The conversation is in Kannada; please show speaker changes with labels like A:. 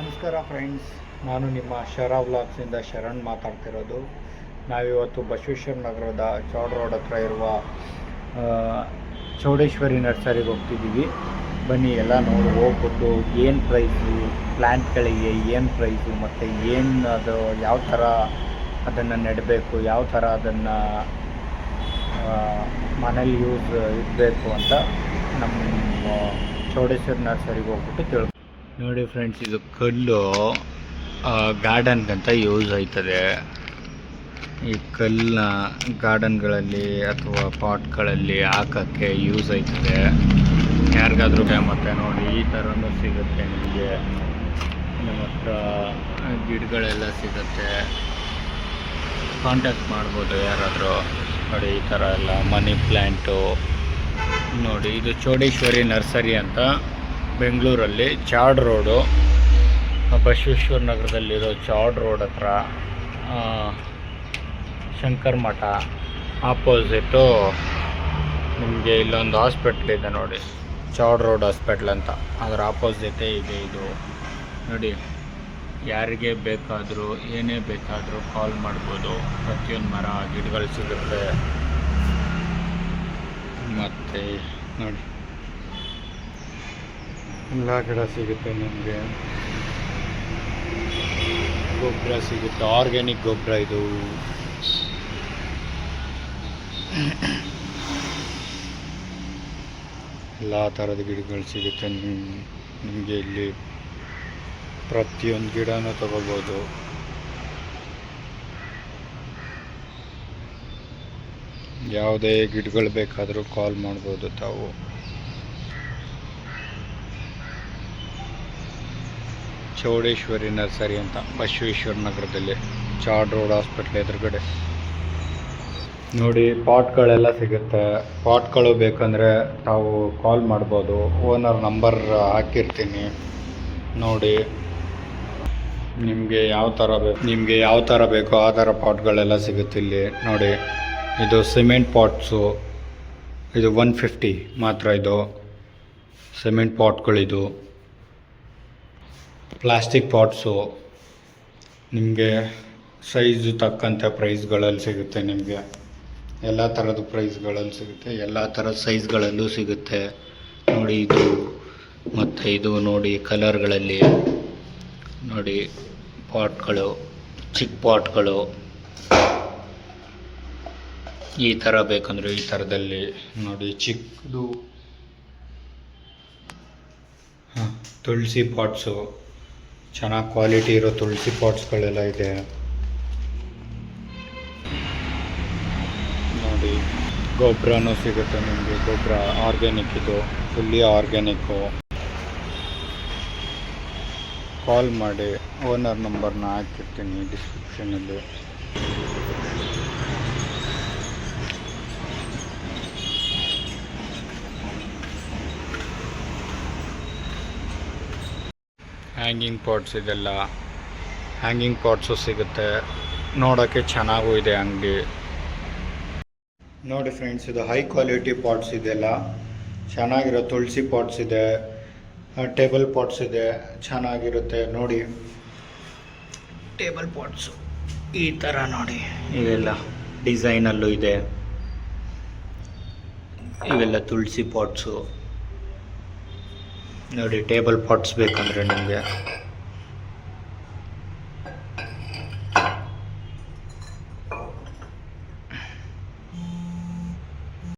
A: ನಮಸ್ಕಾರ ಫ್ರೆಂಡ್ಸ್, ನಾನು ನಿಮ್ಮ ಶರಾ ವ್ಲಾಗ್ಸಿಂದ ಶರಣ್ ಮಾತಾಡ್ತಿರೋದು. ನಾವಿವತ್ತು ಬಸವೇಶ್ವರ ನಗರದ ಚೌಡ್ ರೋಡ್ ಹತ್ರ ಇರುವ ಚೌಡೇಶ್ವರಿ ನರ್ಸರಿಗೆ ಹೋಗ್ತಿದ್ದೀವಿ. ಬನ್ನಿ ಎಲ್ಲ ಹೋಗ್ಬಿಟ್ಟು ಏನು ಪ್ರೈಸು, ಪ್ಲ್ಯಾಂಟ್ಗಳಿಗೆ ಏನು ಪ್ರೈಸು ಮತ್ತು ಏನು ಅದು ಯಾವ ಥರ ಅದನ್ನು ನೆಡಬೇಕು, ಯಾವ ಥರ ಅದನ್ನು ಮನೇಲಿ ಯೂಸ್ ಇಡಬೇಕು ಅಂತ ನಮ್ಮ ಚೌಡೇಶ್ವರಿ ನರ್ಸರಿಗೆ ಹೋಗ್ಬಿಟ್ಟು ತಿಳ್ಕೊ. ನೋಡಿ ಫ್ರೆಂಡ್ಸ್, ಇದು ಕಲ್ಲು ಗಾರ್ಡನ್ಗಂತ ಯೂಸ್ ಆಯ್ತದೆ. ಈ ಕಲ್ಲನ್ನ ಗಾರ್ಡನ್ಗಳಲ್ಲಿ ಅಥವಾ ಪಾಟ್ಗಳಲ್ಲಿ ಹಾಕೋಕ್ಕೆ ಯೂಸ್ ಆಯ್ತದೆ. ಯಾರಿಗಾದ್ರೂ ಮತ್ತು ನೋಡಿ ಈ ಥರನೂ ಸಿಗುತ್ತೆ ನಿಮಗೆ. ನಮ್ಮ ಹತ್ರ ಗಿಡಗಳೆಲ್ಲ ಸಿಗುತ್ತೆ, ಕಾಂಟ್ಯಾಕ್ಟ್ ಮಾಡ್ಬೋದು ಯಾರಾದರೂ. ನೋಡಿ ಈ ಥರ ಎಲ್ಲ ಮನಿ ಪ್ಲ್ಯಾಂಟು ನೋಡಿ. ಇದು ಚೌಡೇಶ್ವರಿ ನರ್ಸರಿ ಅಂತ ಬೆಂಗಳೂರಲ್ಲಿ ಚಾಡ್ ರೋಡು, ಬಸವೇಶ್ವರ ನಗರದಲ್ಲಿರೋ ಚಾಡ್ ರೋಡ್ ಹತ್ರ ಶಂಕರ್ ಮಠ ಆಪೋಸಿಟು ನಿಮಗೆ ಇಲ್ಲೊಂದು ಹಾಸ್ಪಿಟ್ಲ್ ಇದೆ ನೋಡಿ, ಚಾಡ್ ರೋಡ್ ಹಾಸ್ಪಿಟ್ಲ್ ಅಂತ. ಅದರ ಆಪೋಸಿಟೇ ಇದೆ ಇದು ನೋಡಿ. ಯಾರಿಗೆ ಬೇಕಾದರೂ ಏನೇ ಬೇಕಾದರೂ ಕಾಲ್ ಮಾಡ್ಬೋದು. ಪ್ರತಿಯೊಂದು ಮರ ಗಿಡಗಳು ಸಿಗುತ್ತೆ. ಮತ್ತು ನೋಡಿ ಎಲ್ಲ ಗಿಡ ಸಿಗುತ್ತೆ ನಿಮಗೆ. ಗೊಬ್ಬರ ಸಿಗುತ್ತೆ, ಆರ್ಗ್ಯಾನಿಕ್ ಗೊಬ್ಬರ ಇದು. ಎಲ್ಲ ಥರದ ಗಿಡಗಳು ಸಿಗುತ್ತೆ ನಿಮಗೆ ಇಲ್ಲಿ. ಪ್ರತಿಯೊಂದು ಗಿಡನೂ ತಗೋಬೋದು. ಯಾವುದೇ ಗಿಡಗಳು ಬೇಕಾದರೂ ಕಾಲ್ ಮಾಡ್ಬೋದು ತಾವು. ಚೌಡೇಶ್ವರಿ ನರ್ಸರಿ ಅಂತ ಬಸವೇಶ್ವರ ನಗರದಲ್ಲಿ ಚಾಡ್ ರೋಡ್ ಹಾಸ್ಪಿಟ್ಲ್ ಎದುರುಗಡೆ. ನೋಡಿ ಪಾಟ್ಗಳೆಲ್ಲ ಸಿಗುತ್ತೆ. ಪಾಟ್ಗಳು ಬೇಕಂದರೆ ತಾವು ಕಾಲ್ ಮಾಡ್ಬೋದು. ಓನರ್ ನಂಬರ್ ಹಾಕಿರ್ತೀನಿ ನೋಡಿ. ನಿಮಗೆ ಯಾವ ಥರ ಬೇಕೋ ಆ ಥರ ಪಾಟ್ಗಳೆಲ್ಲ ಸಿಗುತ್ತೆ ಇಲ್ಲಿ ನೋಡಿ. ಇದು ಸಿಮೆಂಟ್ ಪಾಟ್ಸು, ಇದು 150 ಮಾತ್ರ. ಇದು ಸಿಮೆಂಟ್ ಪಾಟ್ಗಳಿದು. ಪ್ಲಾಸ್ಟಿಕ್ ಪಾಟ್ಸು ನಿಮಗೆ ಸೈಜು ತಕ್ಕಂಥ ಪ್ರೈಸ್ಗಳಲ್ಲಿ ಸಿಗುತ್ತೆ. ನಿಮಗೆ ಎಲ್ಲ ಥರದ ಪ್ರೈಸ್ಗಳಲ್ಲಿ ಸಿಗುತ್ತೆ, ಎಲ್ಲ ಥರದ ಸೈಜ್ಗಳಲ್ಲೂ ಸಿಗುತ್ತೆ ನೋಡಿ. ಇದು ಮತ್ತು ಇದು ನೋಡಿ ಕಲರ್ಗಳಲ್ಲಿ ನೋಡಿ. ಪಾಟ್ಗಳು, ಚಿಕ್ಕ ಪಾಟ್ಗಳು ಈ ಥರ ಬೇಕಂದರೆ ಈ ಥರದಲ್ಲಿ ನೋಡಿ. ಚಿಕ್ಕದು ತುಳಸಿ ಪಾಟ್ಸು, ಚೆನ್ನಾಗಿ ಕ್ವಾಲಿಟಿ ಇರೋ ತುಳಸಿ ಪಾಟ್ಸ್ಗಳೆಲ್ಲ ಇದೆ ನೋಡಿ. ಗೊಬ್ಬರನೂ ಸಿಗುತ್ತೆ ನಿಮಗೆ. ಗೊಬ್ಬರ ಆರ್ಗ್ಯಾನಿಕ್, ಇದು ಫುಲ್ಲಿ ಆರ್ಗ್ಯಾನಿಕ್ಕು. ಕಾಲ್ ಮಾಡಿ, ಓನರ್ ನಂಬರ್ನ ಹಾಕಿರ್ತೀನಿ ಡಿಸ್ಕ್ರಿಪ್ಷನಲ್ಲಿ. ಹ್ಯಾಂಗಿಂಗ್ ಪಾಟ್ಸ್, ಇದೆಲ್ಲ ಹ್ಯಾಂಗಿಂಗ್ ಪಾಟ್ಸು ಸಿಗುತ್ತೆ. ನೋಡೋಕ್ಕೆ ಚೆನ್ನಾಗೂ ಇದೆ ಅಂಗಡಿ ನೋಡಿ ಫ್ರೆಂಡ್ಸ್. ಇದು ಹೈ ಕ್ವಾಲಿಟಿ ಪಾಟ್ಸ್ ಇದೆಲ್ಲ ಚೆನ್ನಾಗಿರೋ ತುಳಸಿ ಪಾಟ್ಸ್ ಇದೆ, ಟೇಬಲ್ ಪಾಟ್ಸ್ ಇದೆ, ಚೆನ್ನಾಗಿರುತ್ತೆ ನೋಡಿ. ಟೇಬಲ್ ಪಾಟ್ಸು ಈ ಥರ ನೋಡಿ. ಇವೆಲ್ಲ ಡಿಸೈನಲ್ಲೂ ಇದೆ. ಇವೆಲ್ಲ ತುಳಸಿ ಪಾಟ್ಸು ನೋಡಿ. ಟೇಬಲ್ ಪಾಟ್ಸ್ ಬೇಕಂದರೆ ನಿಮಗೆ